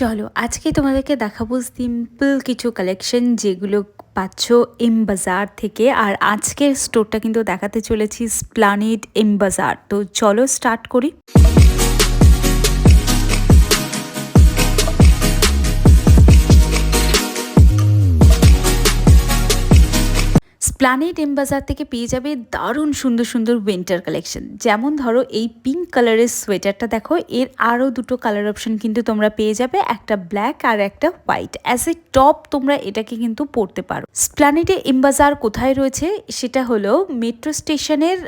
চলো আজকে তোমাদেরকে দেখাবো সিম্পল কিছু কালেকশন যেগুলো পাচ্ছ এম বাজার থেকে। আর আজকের স্টোরটা কিন্তু দেখাতে চলেছি স্প্লানেড এম বাজার। তো চলো স্টার্ট করি। প্ল্যানেট এম বাজার থেকে পেয়ে যাবে দারুণ সুন্দর সুন্দর উইন্টার কালেকশন। যেমন ধরো এই পিঙ্ক কালারের সোয়েটারটা দেখো, এর আরও দুটো কালার অপশন কিন্তু তোমরা পেয়ে যাবে, একটা ব্ল্যাক আর একটা হোয়াইট। অ্যাজ এ টপ তোমরা এটাকে কিন্তু পরতে পারো। স্প্ল্যানেডে এম বাজার কোথায় রয়েছে সেটা হলো মেট্রো স্টেশনের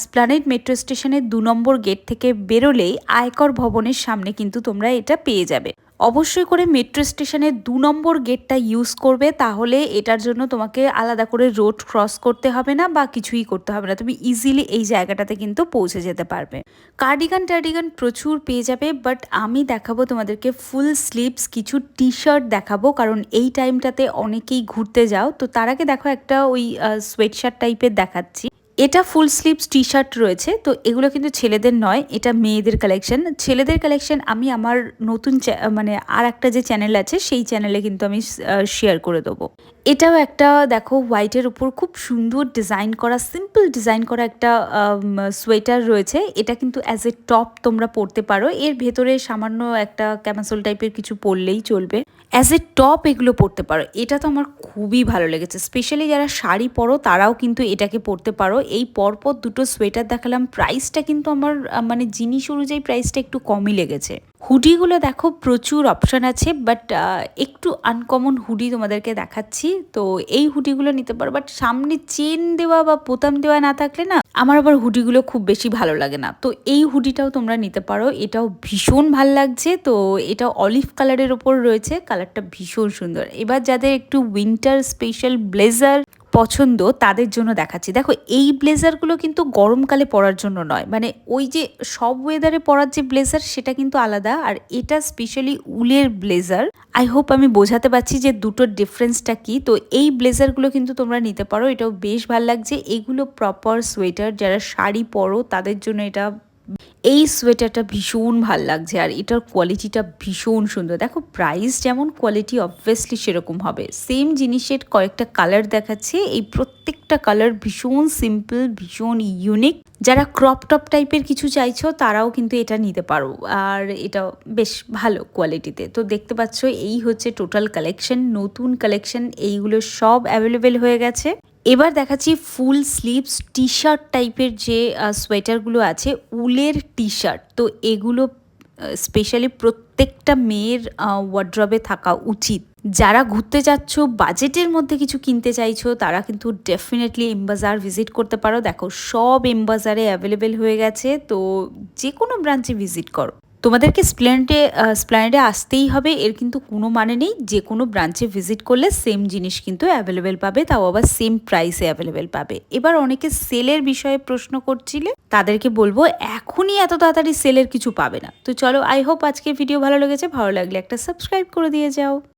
স্প্ল্যানেড মেট্রো স্টেশনের 2 নম্বর গেট থেকে বেরোলেই আয়কর ভবনের সামনে কিন্তু তোমরা এটা পেয়ে যাবে। অবশ্যই করে মেট্রো স্টেশনের 2 নম্বর গেটটা ইউজ করবে, তাহলে এটার জন্য তোমাকে আলাদা করে রোড ক্রস করতে হবে না বা কিছুই করতে হবে না, তুমি ইজিলি এই জায়গাটাতে কিন্তু পৌঁছে যেতে পারবে। কার্ডিগান টার্ডিগান প্রচুর পেয়ে যাবে, বাট আমি দেখাবো তোমাদেরকে ফুল স্লিভস কিছু টি শার্ট দেখাবো, কারণ এই টাইমটাতে অনেকেই ঘুরতে যাও। তো তার আগে দেখো একটা ওই সোয়েট শার্ট টাইপের দেখাচ্ছি। এটা ফুল স্লিভস টি শার্ট রয়েছে। তো এগুলো কিন্তু ছেলেদের নয়, এটা মেয়েদের কালেকশন। ছেলেদের কালেকশন আমি আমার নতুন মানে আর একটা যে চ্যানেল আছে সেই চ্যানেলে কিন্তু আমি শেয়ার করে দেবো। এটাও একটা দেখো হোয়াইটের উপর খুব সুন্দর ডিজাইন করা, সিম্পল ডিজাইন করা একটা সোয়েটার রয়েছে। এটা কিন্তু অ্যাজ এ টপ তোমরা পরতে পারো, এর ভেতরে সামান্য একটা ক্যামাসোল টাইপের কিছু পরলেই চলবে। অ্যাজ এ টপ এগুলো পরতে পারো। এটা তো আমার খুবই ভালো লেগেছে, স্পেশালি যারা শাড়ি পরো তারাও কিন্তু এটাকে পরতে পারো। এই পরপর দুটো সোয়েটার দেখালাম, প্রাইসটা কিন্তু আমার মানে জিনিস অনুযায়ী প্রাইসটা একটু কমই লেগেছে। হুডিগুলো দেখো প্রচুর অপশান আছে, বাট একটু আনকমন হুডি তোমাদেরকে দেখাচ্ছি। তো এই হুডিগুলো নিতে পারো, বাট সামনে চেন দেওয়া বা বোতাম দেওয়া না থাকলে না আমার আবার হুডিগুলো খুব বেশি ভালো লাগে না। তো এই হুডিটাও তোমরা নিতে পারো, এটাও ভীষণ ভাল লাগছে। তো এটা অলিভ কালারের ওপর রয়েছে, কালারটা ভীষণ সুন্দর। এবার যাদের একটু উইন্টার স্পেশাল ব্লেজার পছন্দ তাদের জন্য দেখাচ্ছি। দেখো এই ব্লেজারগুলো কিন্তু গরমকালে পরার জন্য নয়, মানে ওই যে সব ওয়েদারে পরার যে ব্লেজার সেটা কিন্তু আলাদা, আর এটা স্পেশালি উলের ব্লেজার। আই হোপ আমি বোঝাতে পারছি যে দুটোর ডিফারেন্সটা কি। তো এই ব্লেজারগুলো কিন্তু তোমরা নিতে পারো, এটাও বেশ ভালো লাগছে। এগুলো প্রপার সোয়েটার, যারা শাড়ি পরো তাদের জন্য এটা। এই সোয়েটারটা ভীষণ ভাল লাগছে, আর এটার কোয়ালিটিটা ভীষণ সুন্দর। দেখো প্রাইস যেমন, কোয়ালিটি অবভিয়াসলি সেরকম হবে। সেম জিনিসের কয়েকটা কালার দেখাচ্ছে, এই প্রত্যেকটা কালার ভীষণ সিম্পল, ভীষণ ইউনিক। যারা ক্রপ টপ টাইপের কিছু চাইছো তারাও কিন্তু এটা নিতে পারো, আর এটা বেশ ভালো কোয়ালিটিতে। তো দেখতে পাচ্ছ এই হচ্ছে টোটাল কালেকশন, নতুন কালেকশন এইগুলো সব অ্যাভেলেবেল হয়ে গেছে। এবার দেখাচ্ছি ফুল স্লিভস টি শার্ট টাইপের যে সোয়েটারগুলো আছে, উলের টি শার্ট। তো এগুলো স্পেশালি প্রত্যেকটা মেয়ের ওয়ার্ড্রবে থাকা উচিত। যারা ঘুরতে যাচ্ছ, বাজেটের মধ্যে কিছু কিনতে চাইছো, তারা কিন্তু ডেফিনেটলি এম বাজার ভিজিট করতে পারো। দেখো সব এম বাজারে অ্যাভেলেবেল হয়ে গেছে, তো যে কোনো ব্রাঞ্চে ভিজিট করো। তোমাদেরকে স্প্ল্যানেডে আসতেই হবে এর কিন্তু কোনো মানে নেই, যে কোনো ব্রাঞ্চে ভিজিট করলে সেম জিনিস কিন্তু অ্যাভেলেবেল পাবে, তাও আবার সেম প্রাইসে অ্যাভেলেবেল পাবে। এবার অনেকে সেলের বিষয়ে প্রশ্ন করছিলে, তাদেরকে বলবো এখনই এত তাড়াতাড়ি সেলের কিছু পাবে না। তো চলো, আই হোপ আজকের ভিডিও ভালো লেগেছে। ভালো লাগলে একটা সাবস্ক্রাইব করে দিয়ে যাও।